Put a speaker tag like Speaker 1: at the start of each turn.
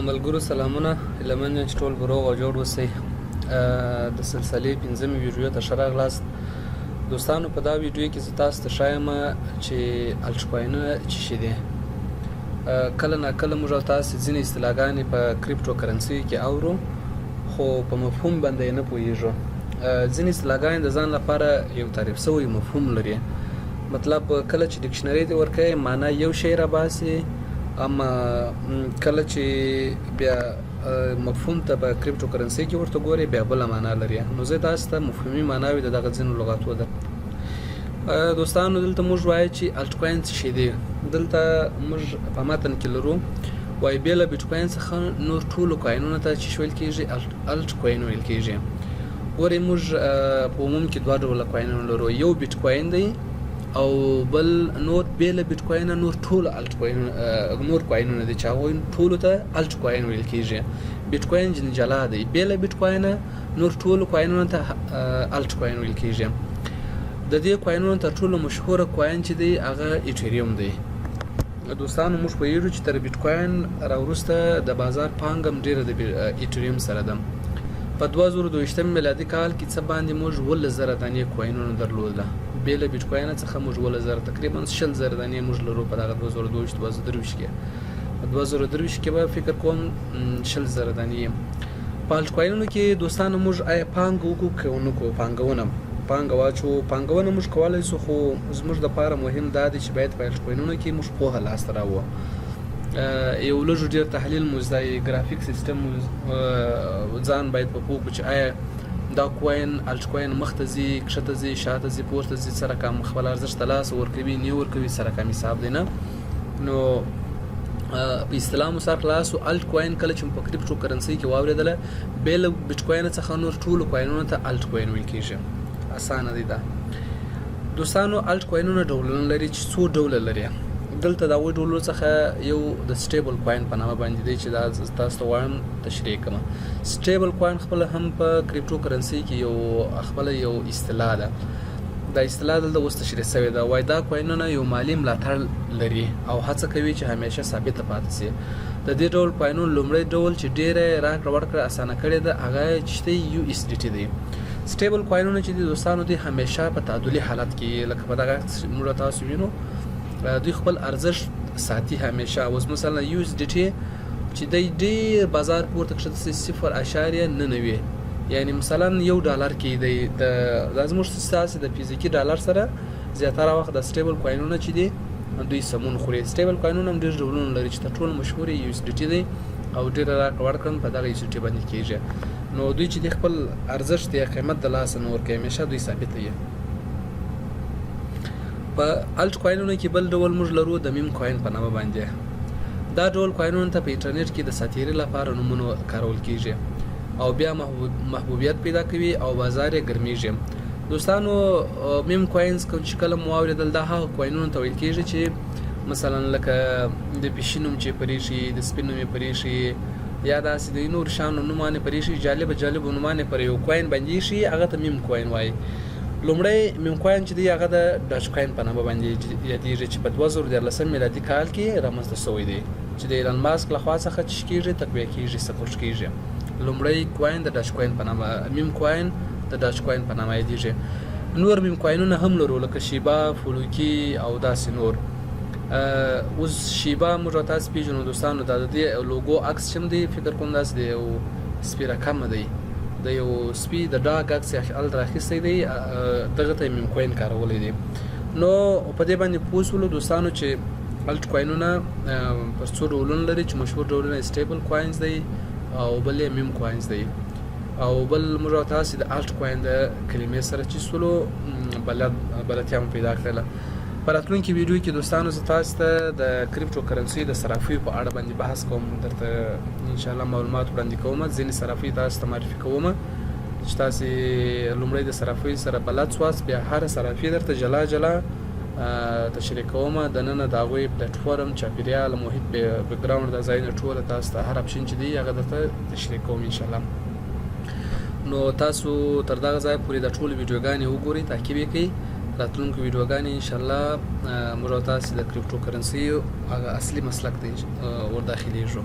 Speaker 1: ملګرو سلامونه، هیله من یم چې ټول به روغ او جوړ اوسئ. د سلسلې پنځمې ویډیو ته ښه راغلاست. دوستانو، په دا ویډیو کې زه تاسو ته ښایم چې الټکوینونه څه شي دي. کله ناکله موږ او تاسې ځینې اصطلاحګانې په کریپټو کرنسۍ کې اورو، خو په مفهوم باندې یې نه پوهېږو. ځینې اصطلاحګانې د ځان لپاره یو تعریف شوی مفهوم لري. مطلب کله چې ډکشنري ته ورکوې معنا یو شی راباسي، اما کله چې بیا مفهوم ته په کریپټو کرنسۍ کې ورته ګورې بیا بله معنا لري. نو زه تاسو ته مفهومي معناوې د دغه ځینو لغاتو ده. دوستانو، دلته موږ وایو چې الټکوین څه شی دی. دلته موږ په متن کې لرو وایي بیا له بیټکوین څخه نور ټولو کوینونو ته چې ویل کېږي الټکوین ویل کېږي. ګورئ، موږ په عموم کې دوه ډوله کوینونه لرو، یو بیټکوین دی او بل نور بې له بیټکوینه نور ټول نور کوینونه دي چې هغوی ټولو ته الټکوین ویل کېږي. بیټکوین جلا دی، بې له بیټکوینه نور ټولو کوینونو ته الټکوین ویل کېږي. د دې کوینونو تر ټولو مشهوره کوین چې دی هغه ایټریوم دی. دوستانو، موږ پوهېږو چې تر بیټکوین راوروسته د بازار پانګه هم ډېره د ایټریوم سره ده. په 2022 میلادي کال کې څه باندې موږ 11,000 دانې کوینونه درلوده. بې له بیټکوین څخه موږ 11,000 تقریبا 60,000 دانې موږ لرو په دغه 2022 کې. په 2023 کې به فکر کوم 60,000 دانې. په الټکوینونو کې دوستانو موږ آیا پانګه وکړو که ونه کړو؟ پانګه واچو، پانګونه موږ کولی شو، خو زموږ دپاره مهم دا دی چې باید په الټکوینونو کې موږ پوهه لاسته راوړو. یو لږ ډېر تحلیل مو زده، ګرافیک سیسټم ځان باید په پوه کړو چې آیا دا کوین الټکوین مخته ځي، کښته ځي، شاته ځي، پورته ځي، سره کم خپل ارزښت ته لاس ورکوي، نه ورکوي، سره کم حساب دی نه. نو په اصطلاح مو سر خلاص و. الټکوین کله چې په کریپټو کرنسۍ کې واورېدله، بې له بیټکوین څخه نور ټولو کوینونو ته الټکوین ویل کېږي. اسانه دی دا. دوستانو، الټکوینونه ډولونه لري چې څو ډوله لري. دلته د هغوی ډولو څخه یو د سټیبل کوین په نامه باندې دی چې دا تاسو ته غواړم تشریح کړم. سټیبل کوین خپله هم په کریپټو کرنسۍ کې خپله یو اصطلاح ده. دا اصطلاح دلته اوس تشریح شوې ده. وایي دا کوینونه یو مالي ملاتړ لري او هڅه کوي چې همیشه ثابته پاتې شي. د دې ډول کوینونو لومړی ډول چې ډېره راکړه ورکړه اسانه کړې ده هغه چې دی USDT دی. سټیبل کوینونه چې دي دوستانو دی همیشه په تعادلي حالت کې، لکه په دغه موږ تاسو وینو دوی خپل ارزښت ساتي همیشه. اوس مثلا USDT چې دی ډېر بازار پورته کښته شي 0.99، یعنی مثلا $1 کې دی. دا زموږ ستاسې د فزیکي ډالر سره زیاتره وخت د سټیبل کوینونه چې دي دوی سمون خوري. سټیبل کوینونه هم ډېر ډولونه لري چې تر ټولو مشهور یې USDT دی او ډېره راکړه ورکړه په دغه USDT باندې کېږي. نو دوی چې د خپل ارزښت یا قیمت د لاسه نه ورکوي، همیشه دوی ثابته وي. په الټکوینونو کې بل ډول موږ لرو د میم کوین په نامه باندې. دا ډول کوینونو ته په انټرنیټ کې د ساتیري لپاره نومونه کارول کېږي او بیا محبوبیت پیدا کوي او بازار یې ګرمیږي. دوستانو، میم کوینز کوم چې کله مو واورېدل، دا هغه کوینونو ته ویل کېږي چې مثلا لکه د پیشي نوم چې پرې شي، د سپین نوم یې پرې شي، یا داسې د نور شانو نومانې پرې شي، جالبه نومانې پر یو کوین باندې شي، هغه ته میم کوین وایي. لومړی میم کوین چې دی هغه د ډاچ کوین په نامه باندې یادېږي چې په 2013 میلادي کال کې رامنځته شوی دی چې د ایلان ماسک لخوا څخه څه کېږي، تقویه کېږي، سپورټ کېږي. لومړی کوین د ډاچ کوین په نامه، میم کوین د ډاچ کوین په نامه یادېږي. نور میم کوینونه هم لرو لکه شیبا، فلوکي او داسې نور. اوس شیبا موږ تاسو پیژنو دوستانو، دا د دې لوګو عکس چې دی فکر کوم داسې دی، یو سپي رقم دی، د یو سپي د ډاګ عکس یې هلته راخیستی دی، دغه ته یې میم کوین کارولی دی. نو په دې باندې پوه شولو دوستانو چې الټکوینونه پر څو ډولونه لري چې مشهور ډولونه سټیبل کوینز دی او بل یې میم کوینز دی. او بل موږ تاسو د الټکوین د کلمې سره چې شولو بلدتیا مو پیدا کړله. په راتلونکي ویډیو کې دوستانو زه تاسو ته د کریپټو کرنسۍ د صرافیو په اړه باندې بحث کوم، درته انشاءالله معلومات وړاندې کوم. ځینې صرافۍ تاسو ته معرفي کوم چې تاسې لومړی د صرافۍ سره بلد سواست، بیا هره صرافي درته جلا تشریح کوم. دننه د هغوی پلیټفارم، چاپېریال، محیط، بیکګراونډ، دا ځایونه ټوله تاسو ته هر اپشن چې دی هغه درته تشریح کوم انشاءالله. نو تاسو تر دغه ځای پورې د ټولو ویډیوګانې وګورئ، تعقیب یې کړئ. راتلونکو ویډیوګانې انشاءالله موږ تاسو د کریپټو کرنسۍ هغه اصلي مسلک دی ور داخلېږو.